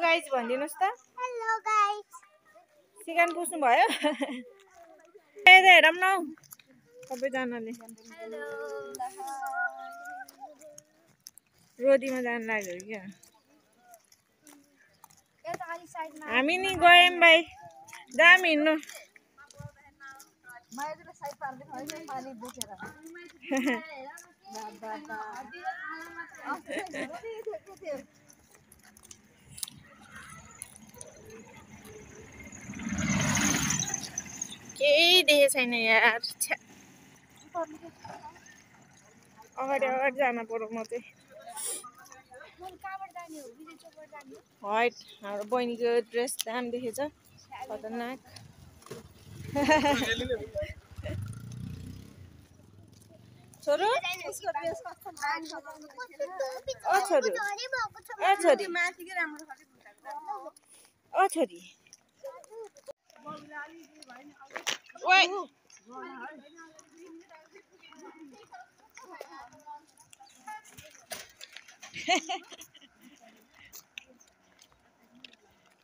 Guys भनिदिनुस् त। Hello guys. सिगान पुस्नु भयो। हेरौँ न सबैजनाले। हेलो। रोदीमा जान लाग्यो क्या। यता अलि साइडमा हामी नि गयौँ भाइ। जाम हिँड्नु। माइजले साइड पार्दैन हैन पानी बोकेर। केही देखेको छैन यार। अगाडि जान पर्यो म चाहिँ। हाइट हाम्रो बहिनीको ड्रेस दाम देखेछ खतरनाक। छोरो छोरी छोरी ओइ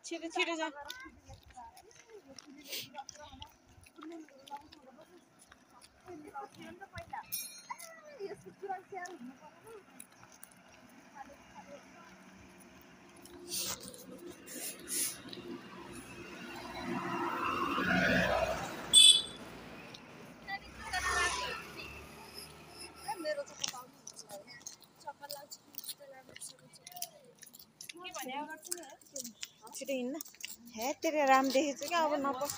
छिटो छिटो जा। छिटो हिँड्न। हे तेरो राम देखेछ क्या अब नपस।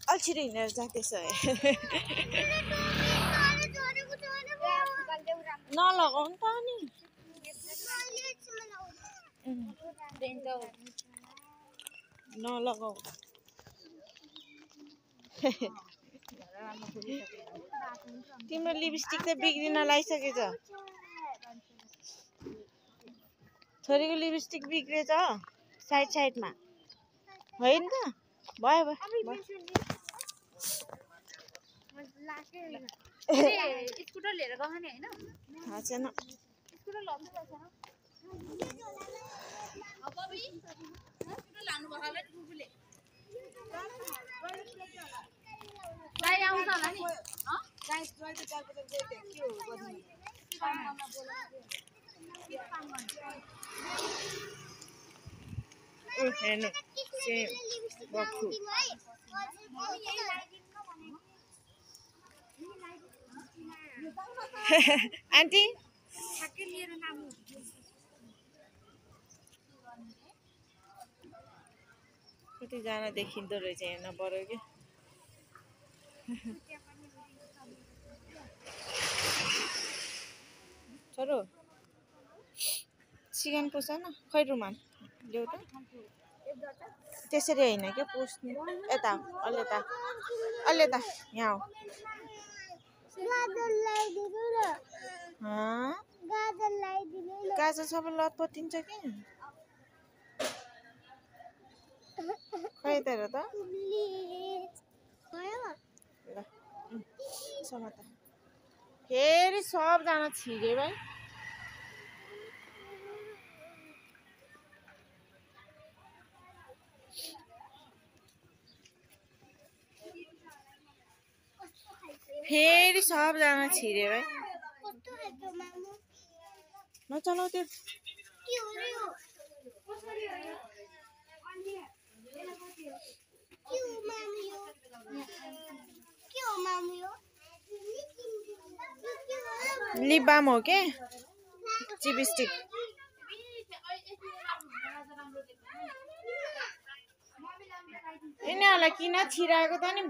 अलि छिटो हिँडेर जा त्यसो भए। नलगाउ नि त अनि। नलगाउ। तिम्रो लिपस्टिक त बिग्रिन लागिसकेछ। छोरीको लिपस्टिक बिग्रेछ साइड साइडमा होइन त। भयो भयो स्कुटर लिएर गयो नि हैन। थाहा छैन। स्कुटर लग्छ छैन। अबबी स्कुटर लानु भयो होला नि बुबुले। गाई आउँछ होला नि। गाई जोइ त चार बजे गयो के हो गर्नु। काममा बोलाउ। के काम गर्नु। ओ हेर्नु सेम बक्सु। आन्टी ठ्याक्कै लिएर नाम कतिजना देखिँदो रहेछ हेर्न पर्यो कि। छोरो सिगान पुछ न। खै रुमाल ल्याउ त। त्यसरी होइन क्या पुस्नु। यता अलि यता अलि यता यहाँ आऊ। गाजर सबै लतपतिन्छ कि। खै तर त समात फेरि सबजना छिरे भाइ। फेरि सबजना छिरे भाइ। नचलाउ त्यो। लिप बाम हो के चिपस्टिक। यिनीहरूलाई किन छिराएको त नि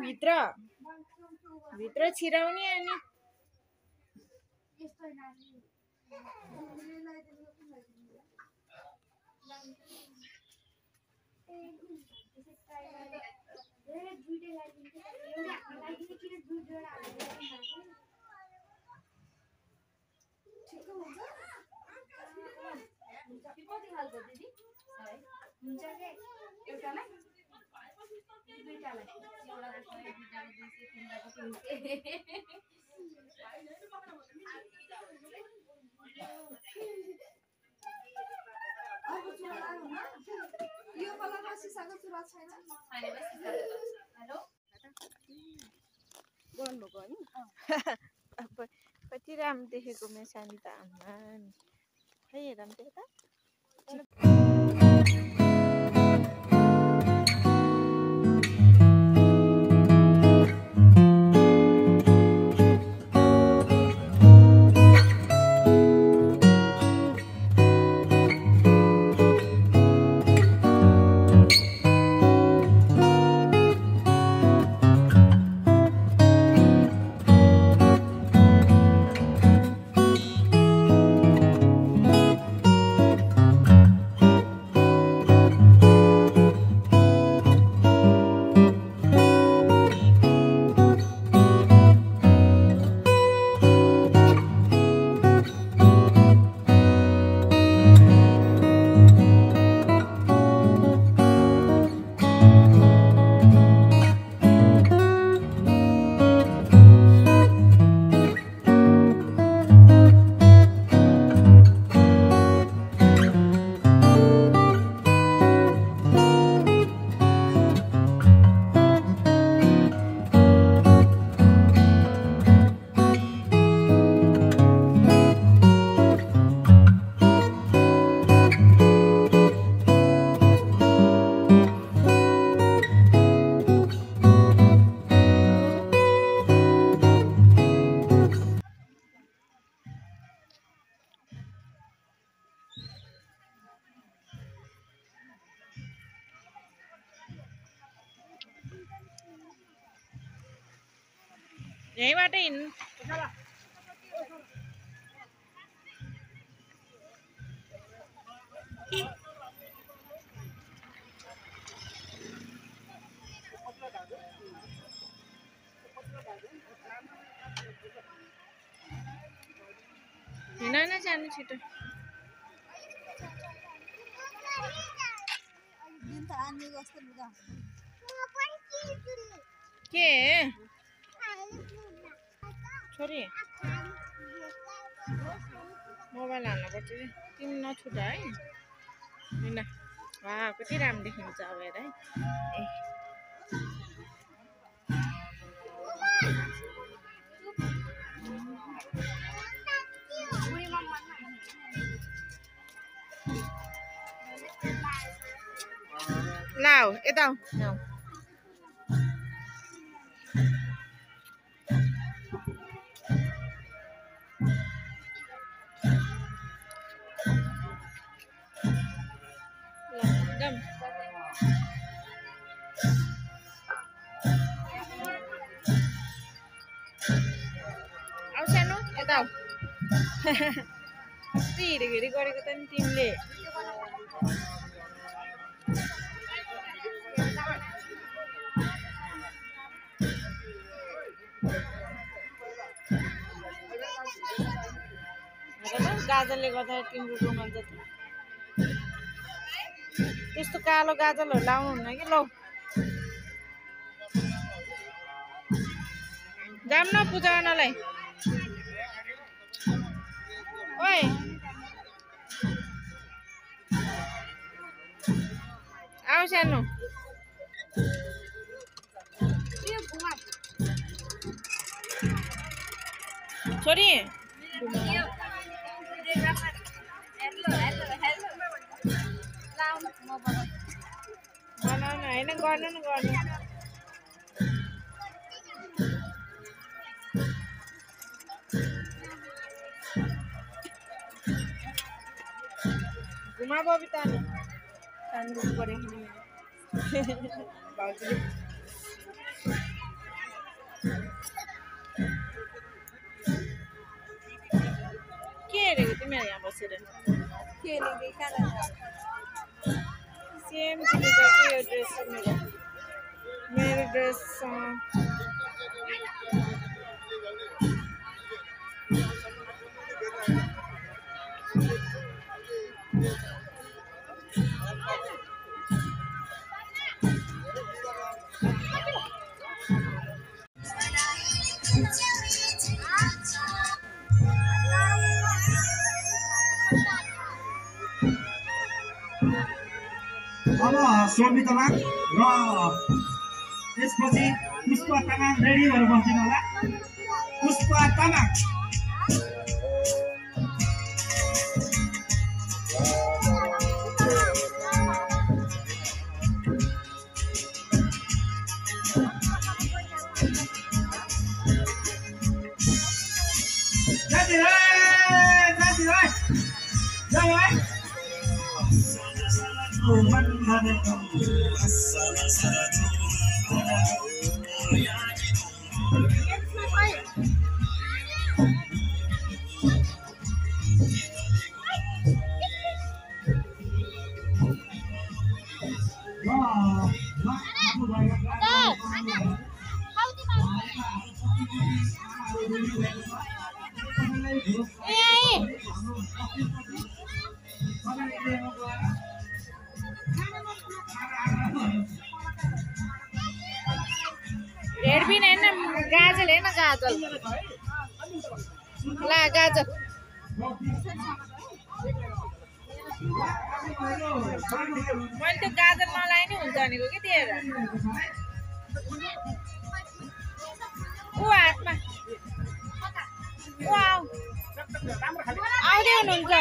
भित्र छिराउने अनि। कति खालको दिदी हुन्छ के एउटालाई दुईटालाई एउटाको 100 दुईटाको 200 तिनटाको 300 यो कलरमा सिसाको चुरा छैन गर्नुभयो नि कति राम्रो देखेको मेसानी त आम्मान खै हेरौँ त यता यहीँबाट हिँड्नु हिँड न जानु छिटो के छोरी मोबाइल हाल्नुपर्छ तिमी नछुटा है हिँड वा कति राम्रो देखिन्छ अब हेर है ए लाऊ यता आऊ आऊ सानो यता आऊ हिँडी गरेको त नि तिमीले गाजलले गर्दा तिम्रो रुमाल जति त्यस्तो कालो गाजलहरू लाउनु हुन्न कि लौ जाम न पूजा गर्नलाई ओइ आऊ सानो छोरी बनाउनु होइन गर्नु न गर्नु घुमा बबिता नि कान्नु पऱ्यो भाउजूले के हेरेको तिमीहरू यहाँ बसेर सेम तिमी त के यो ड्रेस मेरो ड्रेससँग अब सोमी तामाङ र त्यसपछि पुष्पा तामाङ रेडी भएर बस्दिनु होला पुष्पा तामाङ हेडबिन होइन गाजल होइन गाजल ला गाजल मैले त्यो गाजल नलाए नि हुन्छ भनेको कि त्यही ऊ हातमा ऊ आउँदै हुनुहुन्छ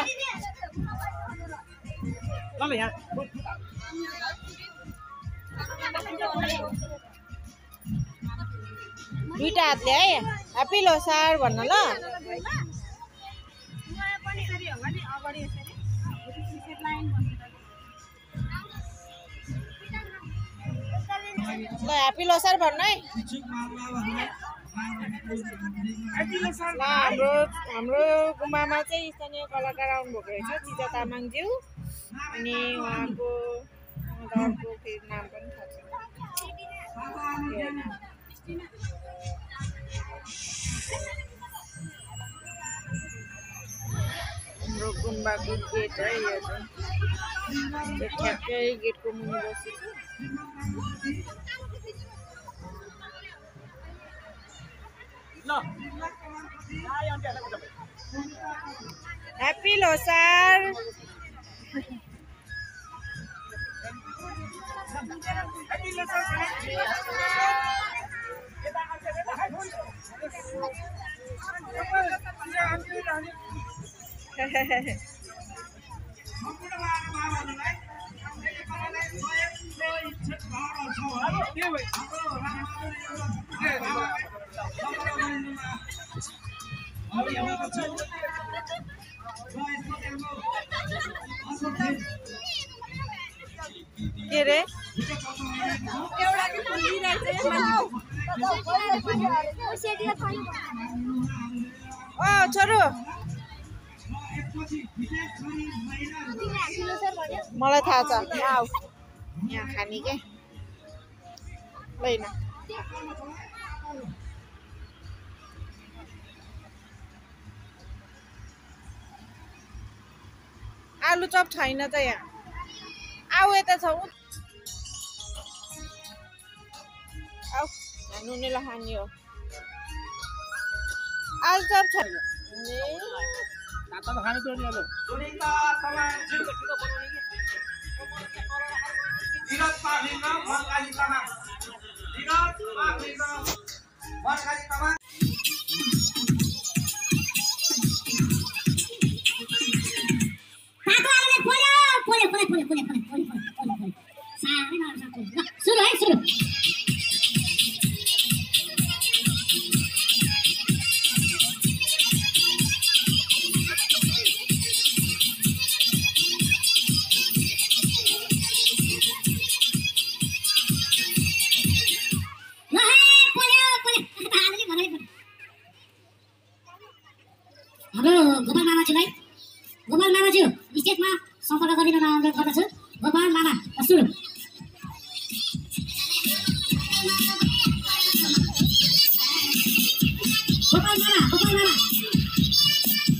दुईटा हातले है ह्याप्पी लोसार भन्न ल ल ह्याप्पी लोसार भन्नु है ल हाम्रो गुम्बामा चाहिँ स्थानीय कलाकार आउनुभएको रहेछ चिजा तामाङज्यू अनि उहाँको घरको फेरि नाम पनि थाहा छैन हाम्रो गुम्बाको गेट है यो चाहिँ ठ्याक्कै गेटको मुनि बसेको ह्याप्पी लोसार के रे ओ छोरो मलाई थाहा छ आऊ यहाँ खाने के ल आलु चप छैन त यहाँ आऊ यता छौ आऊ नुनेला खाने हो आलु चप छैन गोपाल मामाज्यू स्टेजमा सम्पर्क गरिन अनुरोध गर्दछु गोपाल मामा सुरु गोपाल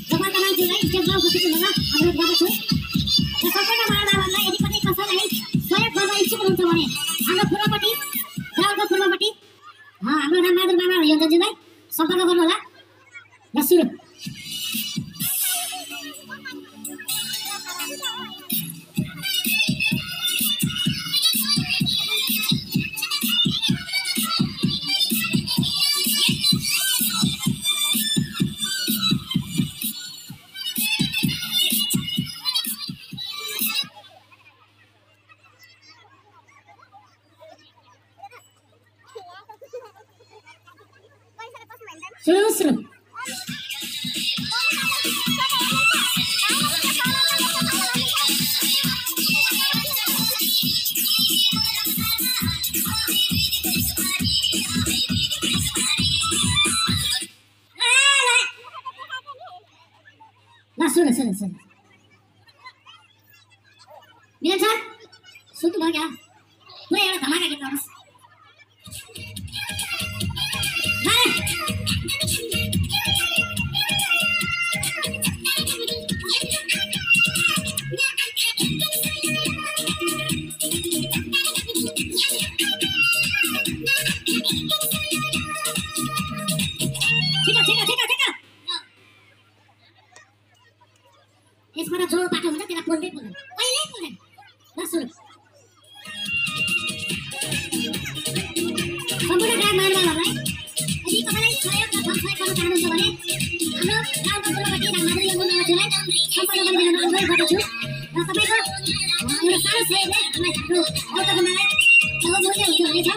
तामाङज्यूलाई स्टेजमा उपस्थित हुन अनुरोध गर्दछु र सम्पूर्ण महानुभावहरूलाई यदि पनि कसैलाई सहयोग गर्न इच्छुक हुनुहुन्छ भने हाम्रो पूर्वपट्टि गाउँको पूर्वपट्टि हाम्रो रामबहादुर मामा योजनज्यूलाई सम्पर्क गर्नुहोला र सुरु सुरु सुन मिलन सर सुन्नु भयो क्या पुरै एउटा धमाका गीत गाउनुहोस् यसबाट जो बाटो हुन्छ त्यसलाई बोल्दै बोल्दैन कहिल्यै बोल्दैन ल सुरु सम्पूर्ण ग्राम महिलाहरूलाई यदि तपाईँलाई सहयोग र सहयोग गर्न चाहनुहुन्छ भने हाम्रो गाउँको पूर्वपट्टि रामबहादुर यमुनाजीलाई सम्पर्क गरिदिन अनुरोध गर्दछु र तपाईँको एउटा सानो सहयोगले हामीलाई हाम्रो अर्थकमालाई बहुमूल्य हुनेछ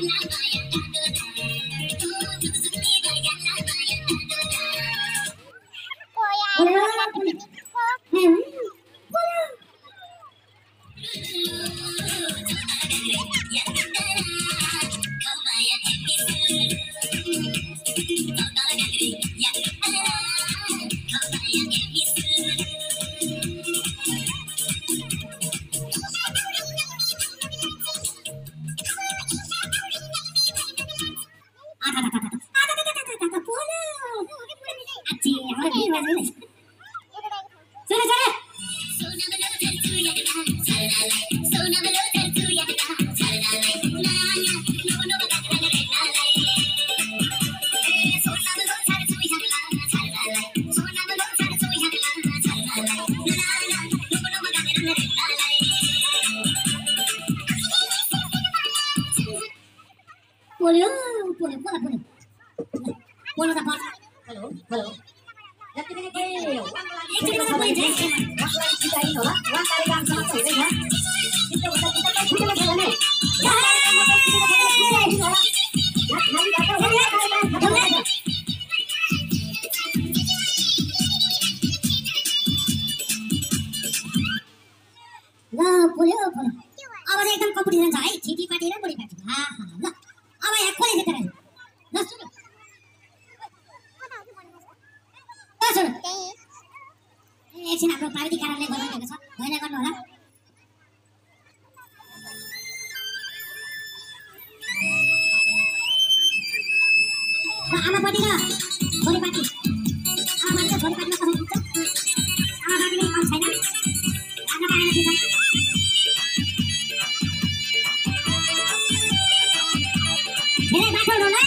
अब एकदम कम्पिटिसन छ है छिटी पार्टी र बढी पार्टी ल अब यहाँ कसले जितेर ल सुन एकछिन हाम्रो प्राविधिक कार्यालय गरिरहेको छ भएन गर्नु होला आमापट्टि र छोरी पार्टी आमापट्टि र छोरी पार्टीमा कसरी जित्छ आमापट्टिले कम छैन आमाको आएर जित्छ धेरै बाटो होला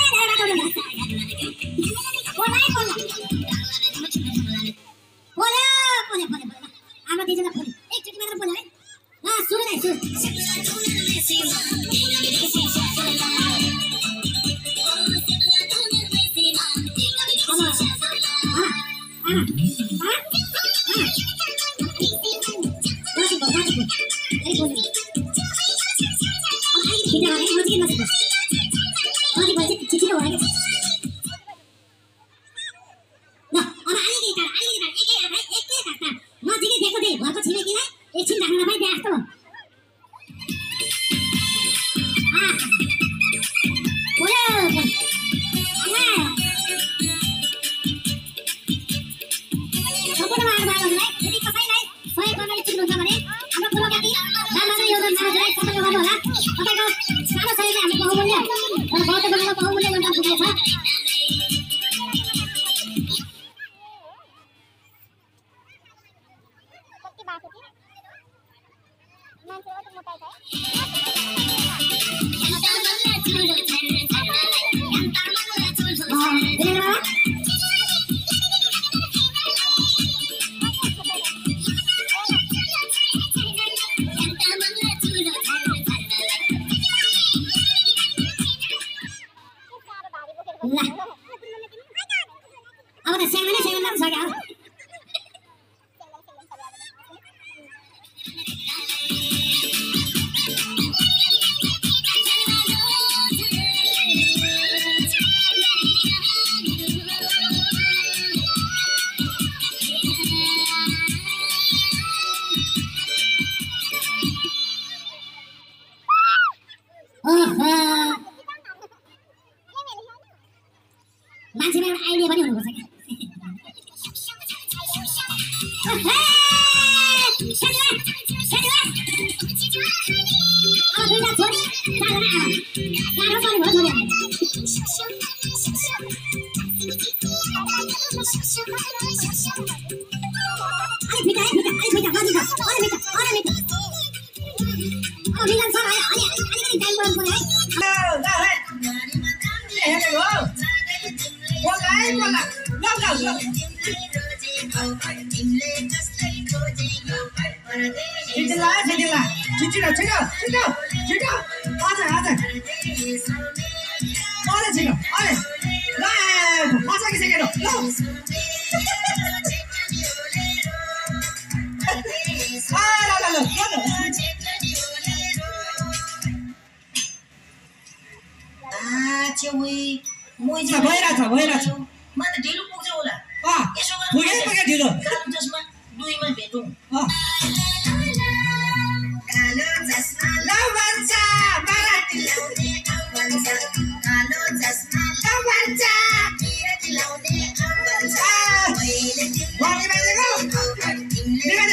हाम्रो दिदीलाई फोन एकचोटि मात्र बोल्यो है ल सुरु नै सुरु मान्छेमा एउटा आइडिया पनि हुनुपर्छ क्या भइरहेछ मलाई ढिलो पुग्छ होला यसो पुगे ढिलो जसमा दुईमा भेटौँ कालो चस्मा भन्छ बाराती लाउने भन्छ कालो चस्मा भन्छ किराती लाउने भन्छ मैले भनी बाजेको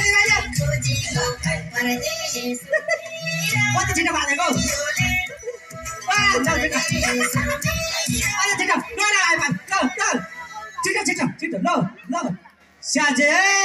निभाइले खोजेको परदेश कति छिटो बाजेको छिटो ल साझे